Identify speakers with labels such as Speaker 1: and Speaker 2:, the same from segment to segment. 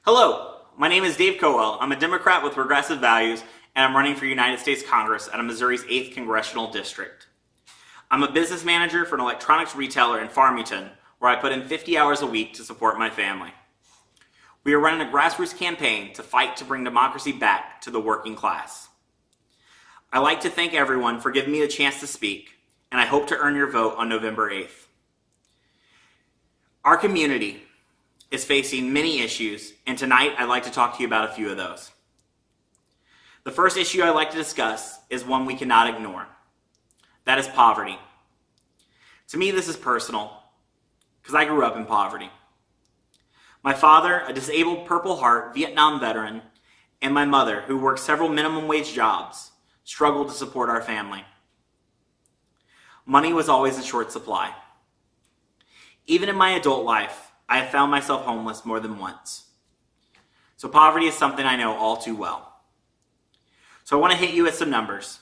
Speaker 1: Hello, my name is Dave Cowell. I'm a Democrat with progressive values, and I'm running for United States Congress out of Missouri's 8th Congressional District. I'm a business manager for an electronics retailer in Farmington, where I put in 50 hours a week to support my family. We are running a grassroots campaign to fight to bring democracy back to the working class. I'd like to thank everyone for giving me the chance to speak, and I hope to earn your vote on November 8th. Our community is facing many issues, and tonight I'd like to talk to you about a few of those. The first issue I'd like to discuss is one we cannot ignore. That is poverty. To me, this is personal, because I grew up in poverty. My father, a disabled Purple Heart Vietnam veteran, and my mother, who worked several minimum wage jobs, struggled to support our family. Money was always in short supply. Even in my adult life, I have found myself homeless more than once. So poverty is something I know all too well. So I want to hit you with some numbers.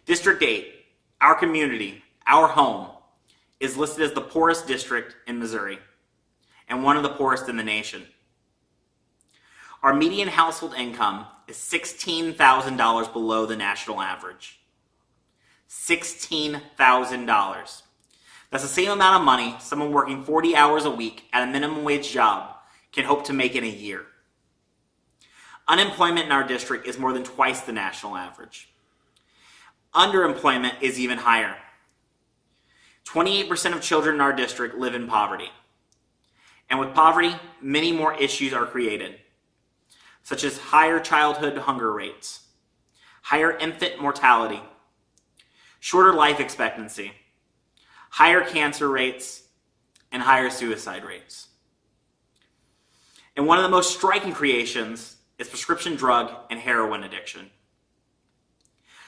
Speaker 1: District 8, our community, our home, is listed as the poorest district in Missouri and one of the poorest in the nation. Our median household income is $16,000 below the national average. $16,000. That's the same amount of money someone working 40 hours a week at a minimum wage job can hope to make in a year. Unemployment in our district is more than twice the national average. Underemployment is even higher. 28% of children in our district live in poverty. And with poverty, many more issues are created, such as higher childhood hunger rates, higher infant mortality, shorter life expectancy, higher cancer rates, and higher suicide rates. And one of the most striking creations is prescription drug and heroin addiction.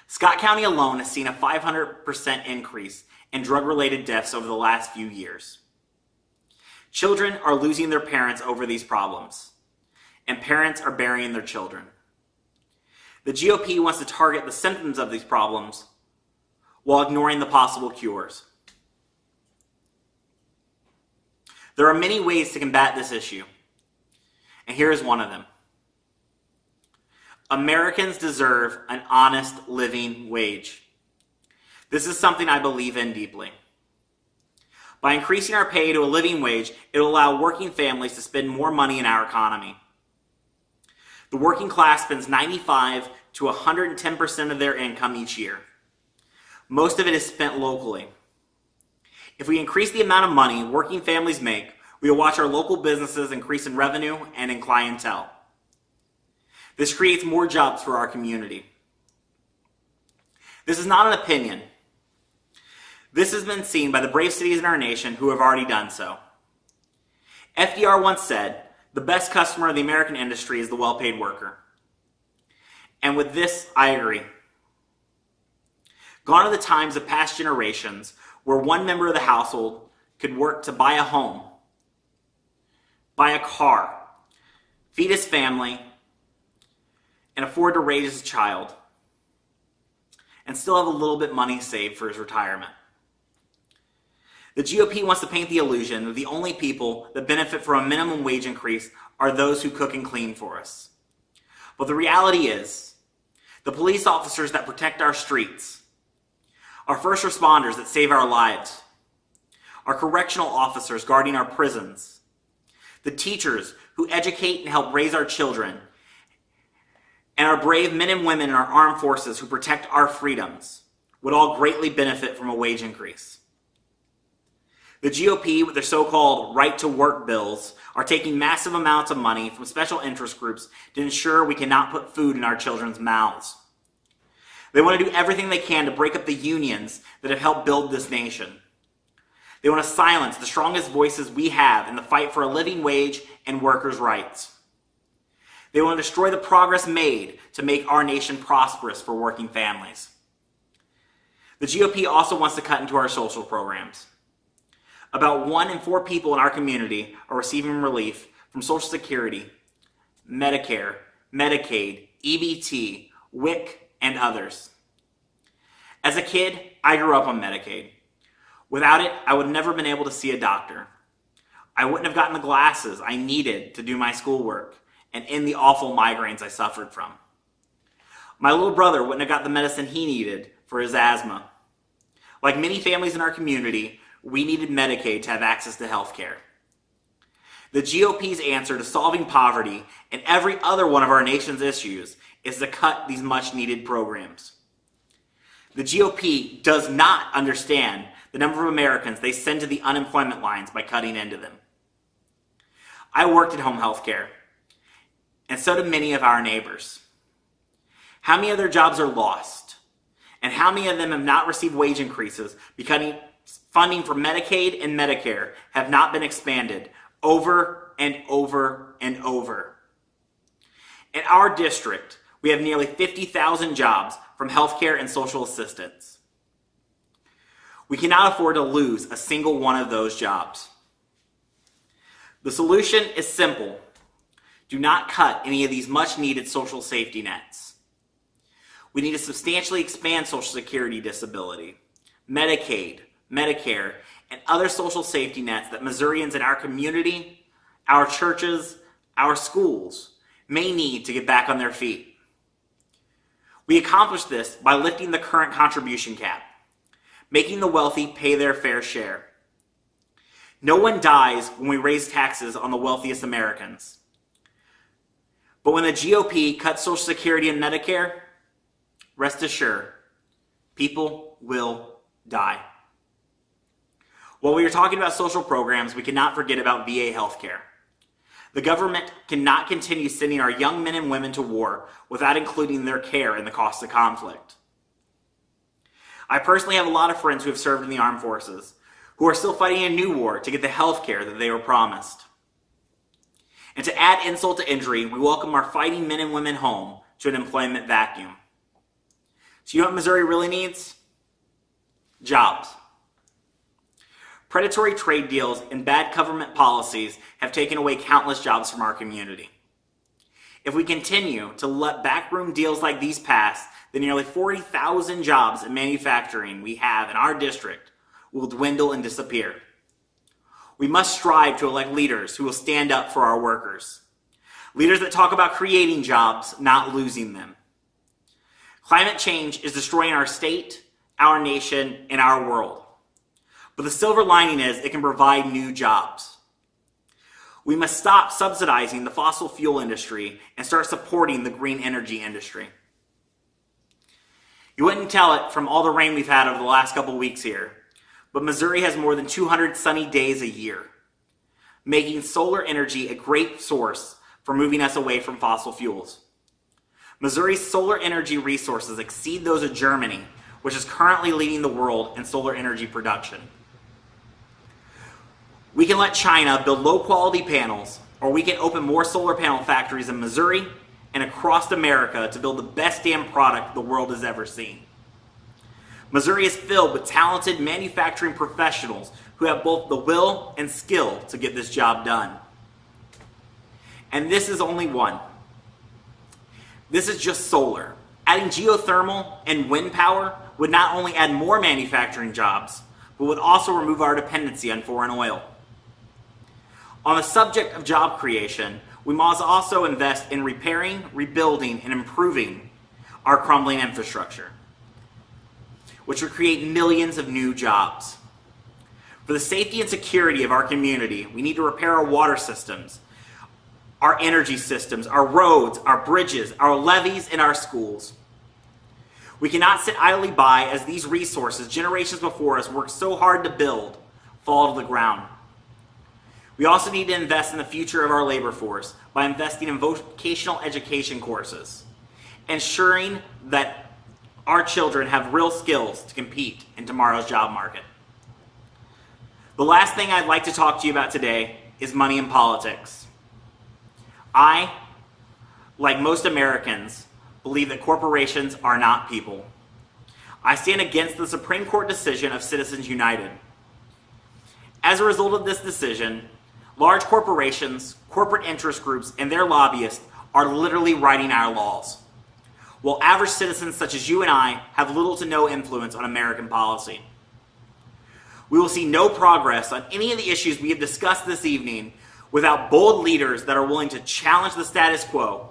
Speaker 1: Scott County alone has seen a 500% increase in drug-related deaths over the last few years. Children are losing their parents over these problems, and parents are burying their children. The GOP wants to target the symptoms of these problems while ignoring the possible cures. There are many ways to combat this issue, and here is one of them. Americans deserve an honest living wage. This is something I believe in deeply. By increasing our pay to a living wage, it will allow working families to spend more money in our economy. The working class spends 95 to 110% of their income each year. Most of it is spent locally. If we increase the amount of money working families make, we will watch our local businesses increase in revenue and in clientele. This creates more jobs for our community. This is not an opinion. This has been seen by the brave cities in our nation who have already done so. FDR once said, "The best customer of the American industry is the well-paid worker." And with this, I agree. Gone are the times of past generations where one member of the household could work to buy a home, buy a car, feed his family, and afford to raise his child, and still have a little bit money saved for his retirement. The GOP wants to paint the illusion that the only people that benefit from a minimum wage increase are those who cook and clean for us. But the reality is, the police officers that protect our streets, our first responders that save our lives, our correctional officers guarding our prisons, the teachers who educate and help raise our children, and our brave men and women in our armed forces who protect our freedoms would all greatly benefit from a wage increase. The GOP, with their so-called right-to-work bills, are taking massive amounts of money from special interest groups to ensure we cannot put food in our children's mouths. They want to do everything they can to break up the unions that have helped build this nation. They want to silence the strongest voices we have in the fight for a living wage and workers' rights. They want to destroy the progress made to make our nation prosperous for working families. The GOP also wants to cut into our social programs. About 1 in 4 people in our community are receiving relief from Social Security, Medicare, Medicaid, EBT, WIC, and others. As a kid, I grew up on Medicaid. Without it, I would have never been able to see a doctor. I wouldn't have gotten the glasses I needed to do my schoolwork and end the awful migraines I suffered from. My little brother wouldn't have got the medicine he needed for his asthma. Like many families in our community, we needed Medicaid to have access to health care. The GOP's answer to solving poverty and every other one of our nation's issues is to cut these much-needed programs. The GOP does not understand the number of Americans they send to the unemployment lines by cutting into them. I worked at home health care, and so do many of our neighbors. How many of their jobs are lost? And how many of them have not received wage increases because funding for Medicaid and Medicare have not been expanded over and over and over? In our district, we have nearly 50,000 jobs from healthcare and social assistance. We cannot afford to lose a single one of those jobs. The solution is simple. Do not cut any of these much-needed social safety nets. We need to substantially expand Social Security, disability, Medicaid, Medicare, and other social safety nets that Missourians in our community, our churches, our schools may need to get back on their feet. We accomplish this by lifting the current contribution cap, making the wealthy pay their fair share. No one dies when we raise taxes on the wealthiest Americans. But when the GOP cuts Social Security and Medicare, rest assured, people will die. While we are talking about social programs, we cannot forget about VA healthcare. The government cannot continue sending our young men and women to war without including their care in the cost of conflict. I personally have a lot of friends who have served in the armed forces, who are still fighting a new war to get the health care that they were promised. And to add insult to injury, we welcome our fighting men and women home to an employment vacuum. So you know what Missouri really needs? Jobs. Predatory trade deals and bad government policies have taken away countless jobs from our community. If we continue to let backroom deals like these pass, the nearly 40,000 jobs in manufacturing we have in our district will dwindle and disappear. We must strive to elect leaders who will stand up for our workers. Leaders that talk about creating jobs, not losing them. Climate change is destroying our state, our nation, and our world. But the silver lining is it can provide new jobs. We must stop subsidizing the fossil fuel industry and start supporting the green energy industry. You wouldn't tell it from all the rain we've had over the last couple weeks here, but Missouri has more than 200 sunny days a year, making solar energy a great source for moving us away from fossil fuels. Missouri's solar energy resources exceed those of Germany, which is currently leading the world in solar energy production. We can let China build low-quality panels, or we can open more solar panel factories in Missouri and across America to build the best damn product the world has ever seen. Missouri is filled with talented manufacturing professionals who have both the will and skill to get this job done. And this is only one. This is just solar. Adding geothermal and wind power would not only add more manufacturing jobs, but would also remove our dependency on foreign oil. On the subject of job creation, we must also invest in repairing, rebuilding, and improving our crumbling infrastructure, which will create millions of new jobs. For the safety and security of our community, we need to repair our water systems, our energy systems, our roads, our bridges, our levees, and our schools. We cannot sit idly by as these resources generations before us worked so hard to build fall to the ground. We also need to invest in the future of our labor force by investing in vocational education courses, ensuring that our children have real skills to compete in tomorrow's job market. The last thing I'd like to talk to you about today is money in politics. I, like most Americans, believe that corporations are not people. I stand against the Supreme Court decision of Citizens United. As a result of this decision, large corporations, corporate interest groups, and their lobbyists are literally writing our laws, while average citizens such as you and I have little to no influence on American policy. We will see no progress on any of the issues we have discussed this evening without bold leaders that are willing to challenge the status quo,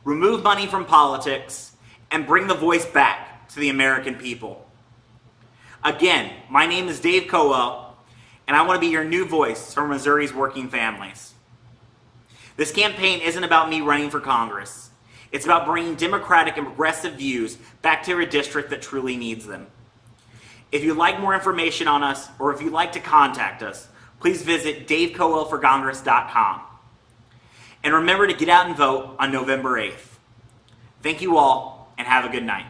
Speaker 1: remove money from politics, and bring the voice back to the American people. Again, my name is Dave Cowell, and I want to be your new voice for Missouri's working families. This campaign isn't about me running for Congress. It's about bringing democratic and progressive views back to a district that truly needs them. If you'd like more information on us, or if you'd like to contact us, please visit davecowellforcongress.com. And remember to get out and vote on November 8th. Thank you all, and have a good night.